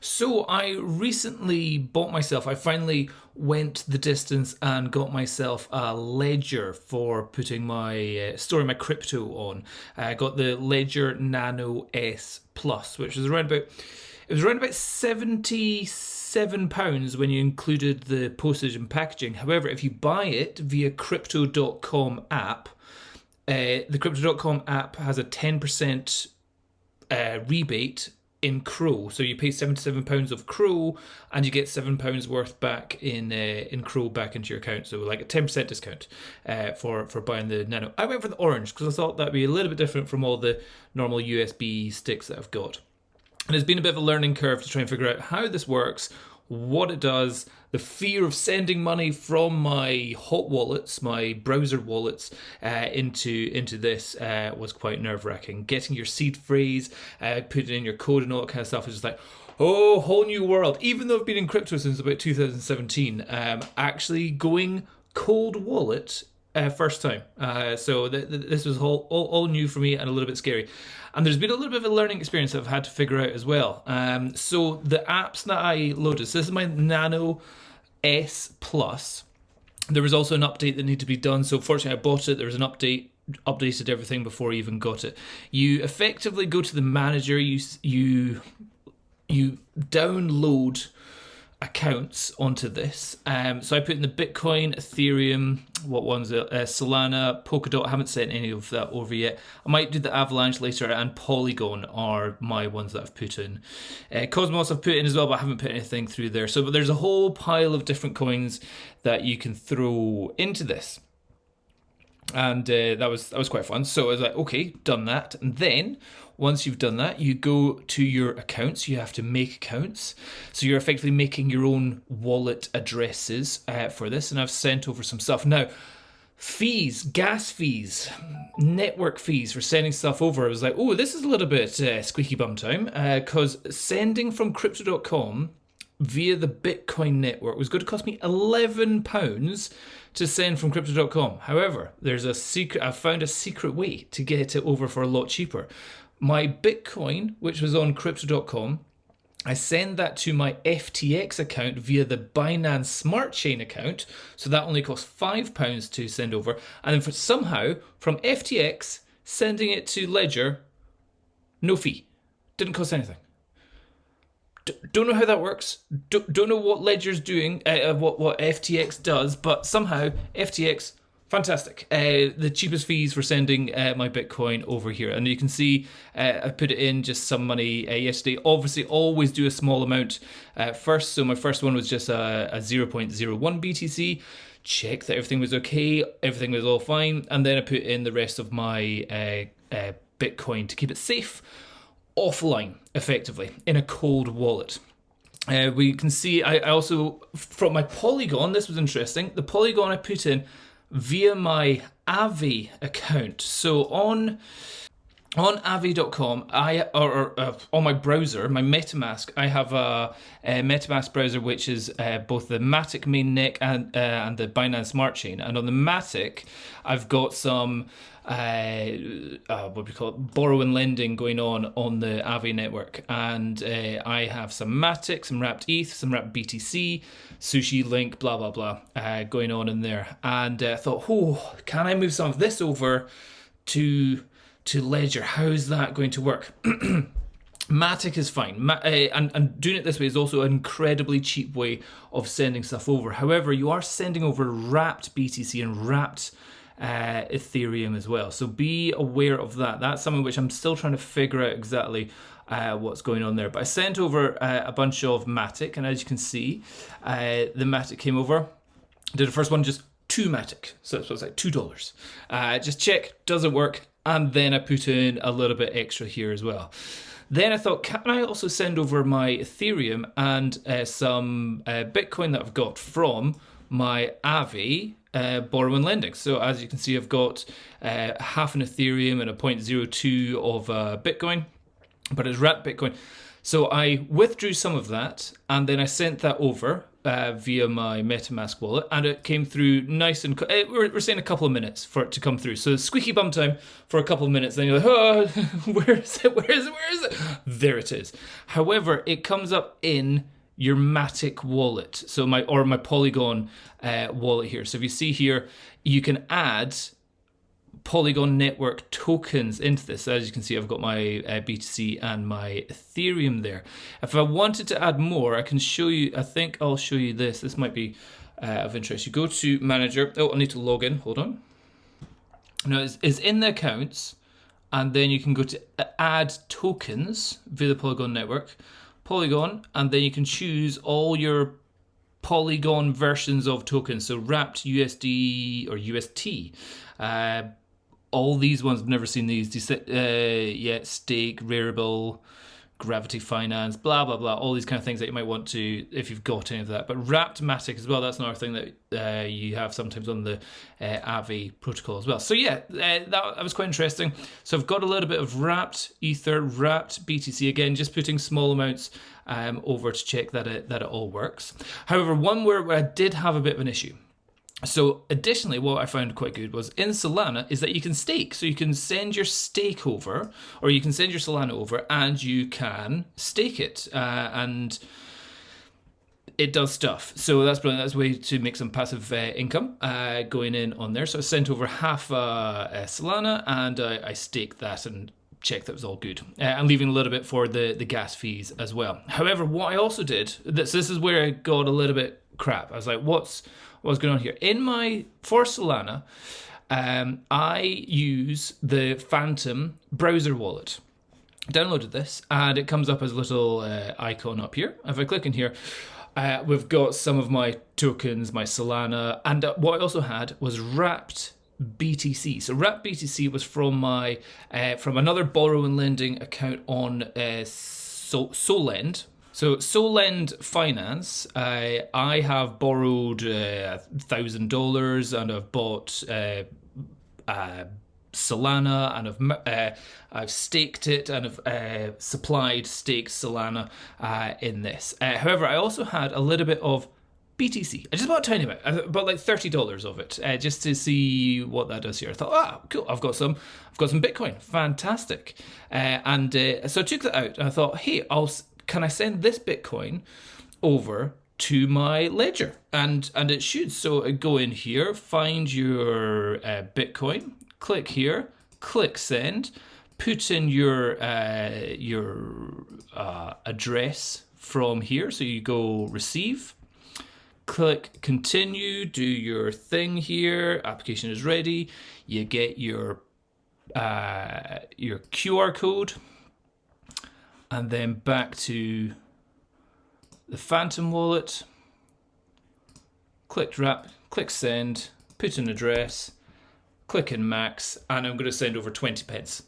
So I recently I finally went the distance and got myself a ledger for putting my, storing my crypto on. I got the Ledger Nano S Plus, which was around about £77 when you included the postage and packaging. However, if you buy it via Crypto.com app, the Crypto.com app has a 10% rebate in Crow. So you pay £77 of Crow and you get £7 worth back in Crow back into your account. So like a 10% discount for buying the Nano. I went for the orange because I thought that'd be a little bit different from all the normal USB sticks that I've got. And it's been a bit of a learning curve to try and figure out how this works, what it does. The fear of sending money from my hot wallets, my browser wallets, into this was quite nerve-wracking. Getting your seed phrase, putting in your code and all that kind of stuff is just like, oh, whole new world. Even though I've been in crypto since about 2017, actually going cold wallet first time. So this was all new for me and a little bit scary. And there's been a little bit of a learning experience that I've had to figure out as well. So the apps that I loaded, so this is my Nano S Plus. There was also an update that needed to be done. So fortunately I bought it. There was an updated everything before I even got it. You effectively go to the manager, you download accounts onto this. So I put in the Bitcoin, Ethereum, what one's it? Solana, Polkadot. I haven't sent any of that over yet. I might do the Avalanche later, and Polygon are my ones that I've put in. Cosmos I've put in as well, but I haven't put anything through there. So but there's a whole pile of different coins that you can throw into this. And that was quite fun. So I was like, okay, done that. And then once you've done that, you go to your accounts. You have to make accounts. So you're effectively making your own wallet addresses for this. And I've sent over some stuff. Now, fees, gas fees, network fees for sending stuff over. I was like, oh, this is a little bit squeaky bum time. Because sending from Crypto.com via the Bitcoin network was going to cost me £11 to send from Crypto.com. However, I found a secret way to get it over for a lot cheaper. My Bitcoin, which was on Crypto.com, I send that to my FTX account via the Binance Smart Chain account. So that only costs £5 to send over. And then somehow, from FTX, sending it to Ledger, no fee. Didn't cost anything. Don't know how that works. Don't know what Ledger's doing, what FTX does, but somehow FTX, fantastic. The cheapest fees for sending my Bitcoin over here. And you can see I put it in just some money yesterday. Obviously, always do a small amount first. So my first one was just a 0.01 BTC. Check that everything was okay. Everything was all fine. And then I put in the rest of my Bitcoin to keep it safe. Offline, effectively, in a cold wallet. We can see I also, from my Polygon, this was interesting, the Polygon I put in via my Aave account. So on Aave.com, on my browser, my Metamask, I have a Metamask browser which is both the Matic mainnet and the Binance Smart Chain. And on the Matic, I've got some what do we call it? Borrow and lending going on the Aave network, and I have some Matic, some wrapped ETH, some wrapped BTC, Sushi Link, blah blah blah, going on in there. And I thought, oh, can I move some of this over to Ledger? How's that going to work? Matic is fine, and doing it this way is also an incredibly cheap way of sending stuff over. However, you are sending over wrapped BTC and wrapped Ethereum as well, so be aware of that. That's something which I'm still trying to figure out exactly what's going on there. But I sent over a bunch of Matic, and as you can see, the Matic came over. Did the first one just 2 Matic, so it's like $2. Just check, does it work? And then I put in a little bit extra here as well. Then I thought, can I also send over my Ethereum and some Bitcoin that I've got from my Aave borrow and lending? So as you can see, I've got half an Ethereum and a 0.02 of Bitcoin, but it's wrapped Bitcoin. So I withdrew some of that, and then I sent that over via my Metamask wallet, and it came through nice and we're saying a couple of minutes for it to come through. So squeaky bum time for a couple of minutes. Then you're like, oh, where is it? Where is it? Where is it? There it is. However, it comes up in your Matic wallet, so my Polygon wallet here. So if you see here, you can add Polygon Network tokens into this. As you can see, I've got my BTC and my Ethereum there. If I wanted to add more, I can show you. I think I'll show you this. This might be of interest. You go to Manager. Oh, I need to log in. Hold on. No, it's in the accounts, and then you can go to Add Tokens via the Polygon Network. Polygon, and then you can choose all your Polygon versions of tokens. So wrapped USD or UST. All these ones, I've never seen these. Stake, Rarible, Gravity Finance, blah, blah, blah. All these kind of things that you might want to, if you've got any of that. But wrapped Matic as well, that's another thing that you have sometimes on the Aave protocol as well. So yeah, that was quite interesting. So I've got a little bit of wrapped Ether, wrapped BTC. Again, just putting small amounts over to check that it all works. However, one where I did have a bit of an issue. So additionally, what I found quite good was in Solana is that you can stake. So you can send your stake over, or you can send your Solana over, and you can stake it. And it does stuff. So that's brilliant. That's a way to make some passive income going in on there. So I sent over half Solana, and I staked that and checked that was all good. And leaving a little bit for the gas fees as well. However, what I also did, this is where I got a little bit crap. I was like, what's going on here? For Solana, I use the Phantom browser wallet. Downloaded this, and it comes up as a little icon up here. If I click in here, we've got some of my tokens, my Solana, and what I also had was wrapped BTC. So wrapped BTC was from my from another borrow and lending account on Solend. So Solend Finance, I have borrowed $1,000, and I've bought Solana, and I've staked it, and I've staked Solana in this. However, I also had a little bit of BTC. I just bought a tiny bit. I bought like $30 of it, just to see what that does here. I thought, cool, I've got some Bitcoin, fantastic. So I took that out, and I thought, hey, can I send this Bitcoin over to my Ledger? And it should. So go in here, find your Bitcoin, click here, click send, put in your address from here. So you go receive, click continue, do your thing here. Application is ready. You get your QR code. And then back to the Phantom wallet, click wrap, click send, put an address, click in max, and I'm going to send over 20 pence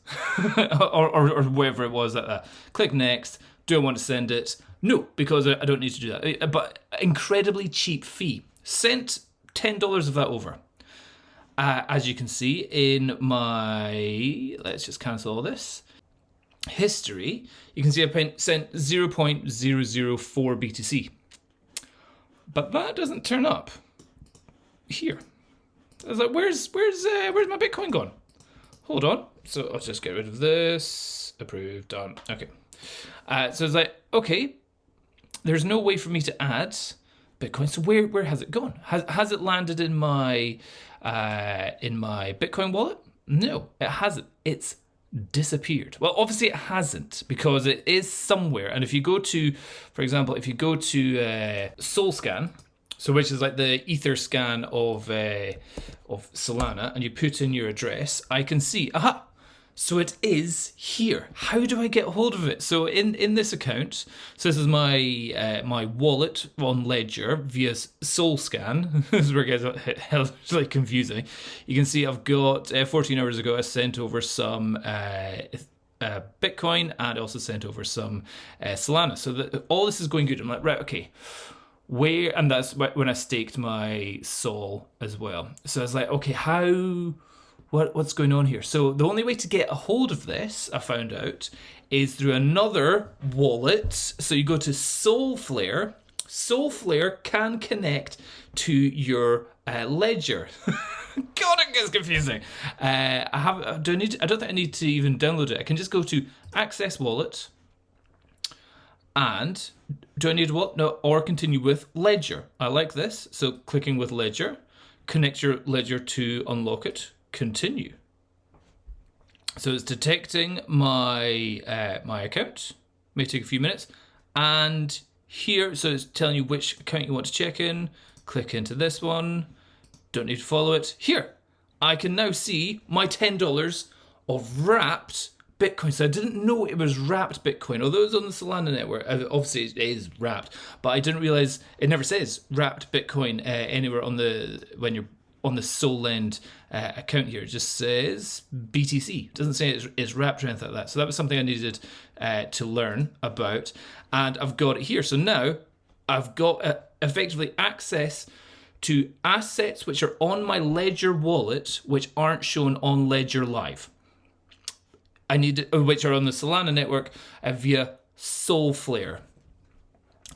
or whatever it was like that. Click next. Do I want to send it? No, because I don't need to do that. But incredibly cheap fee. Sent $10 of that over. As you can see in my, let's just cancel all this. History, you can see I sent 0.004 BTC, but that doesn't turn up here. I was like, where's my Bitcoin gone? Hold on. So I'll just get rid of this. Approved. Done. Okay. So it's like, okay, there's no way for me to add Bitcoin. So where has it gone? Has it landed in my Bitcoin wallet? No, it hasn't. It's disappeared. Well, obviously it hasn't, because it is somewhere. And if you go to, for example, if you go to SolScan, so which is like the Ether scan of Solana, and you put in your address, I can see, aha, so it is here. How do I get hold of it? So in this account, so this is my my wallet on Ledger via SolScan. This is where it gets like confusing. You can see I've got 14 hours ago I sent over some Bitcoin, and also sent over some Solana. So all this is going good. I'm like, right, okay. Where, and that's when I staked my Sol as well. So I was like, okay, what's going on here? So the only way to get a hold of this, I found out, is through another wallet. So you go to Solflare, Solflare can connect to your Ledger. God, it gets confusing. I don't think I need to even download it. I can just go to Access Wallet, and do I need what? No, or continue with Ledger. I like this. So clicking with Ledger, connect your Ledger to unlock it. Continue. So it's detecting my my account. May take a few minutes, and here, so it's telling you which account you want to check in. Click into this one. Don't need to follow it. Here, I can now see my $10 of wrapped Bitcoin. So I didn't know it was wrapped Bitcoin, although it's on the Solana network. Obviously, it is wrapped, but I didn't realize it never says wrapped Bitcoin anywhere on the when you're on the Solend account here. It just says BTC. It doesn't say it's wrapped or anything like that. So that was something I needed to learn about, and I've got it here. So now I've got effectively access to assets which are on my Ledger wallet, which aren't shown on Ledger Live. Which are on the Solana network via Solflare.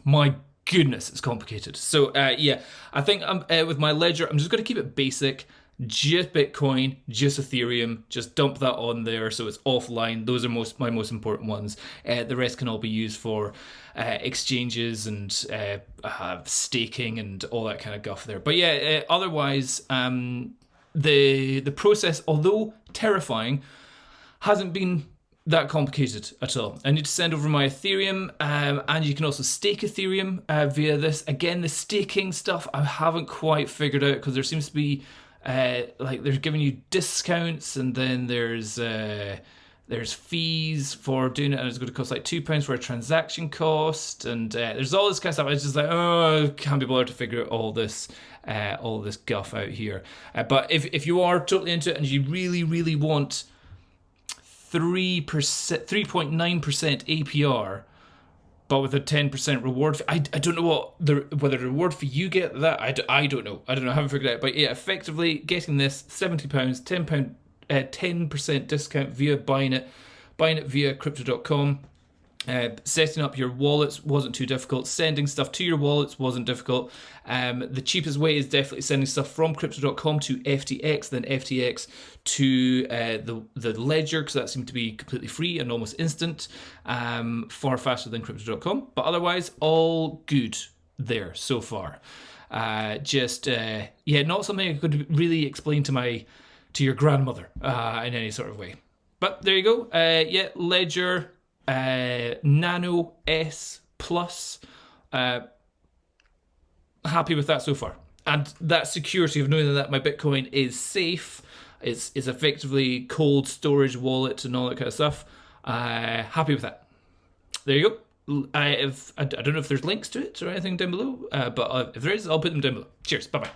My goodness, it's complicated. So yeah, I think with my Ledger, I'm just going to keep it basic. Just Bitcoin, just Ethereum, just dump that on there so it's offline. Those are my most important ones. The rest can all be used for exchanges and staking and all that kind of guff there. But yeah, otherwise, the process, although terrifying, hasn't been that complicated at all. I need to send over my Ethereum, and you can also stake Ethereum via this. Again, the staking stuff I haven't quite figured out, because there seems to be like they're giving you discounts, and then there's fees for doing it, and it's going to cost like £2 for a transaction cost, and there's all this kind of stuff. I was just like, oh, I can't be bothered to figure out all this guff out here. But if you are totally into it and you really want 3.9% APR, but with a 10% reward fee. I don't know whether the reward fee you get that. I don't know. I haven't figured it out. But yeah, effectively getting this £70, £10, 10% discount via buying it via crypto.com. Setting up your wallets wasn't too difficult. Sending stuff to your wallets wasn't difficult. The cheapest way is definitely sending stuff from crypto.com to FTX, then FTX to the Ledger, because that seemed to be completely free and almost instant, far faster than crypto.com. But otherwise, all good there so far. Yeah, not something I could really explain to your grandmother in any sort of way. But there you go. Yeah, Ledger Nano S Plus. Happy with that so far. And that security of knowing that my Bitcoin is safe, is effectively cold storage wallet and all that kind of stuff. Happy with that. There you go. I don't know if there's links to it or anything down below, but if there is, I'll put them down below. Cheers. Bye-bye.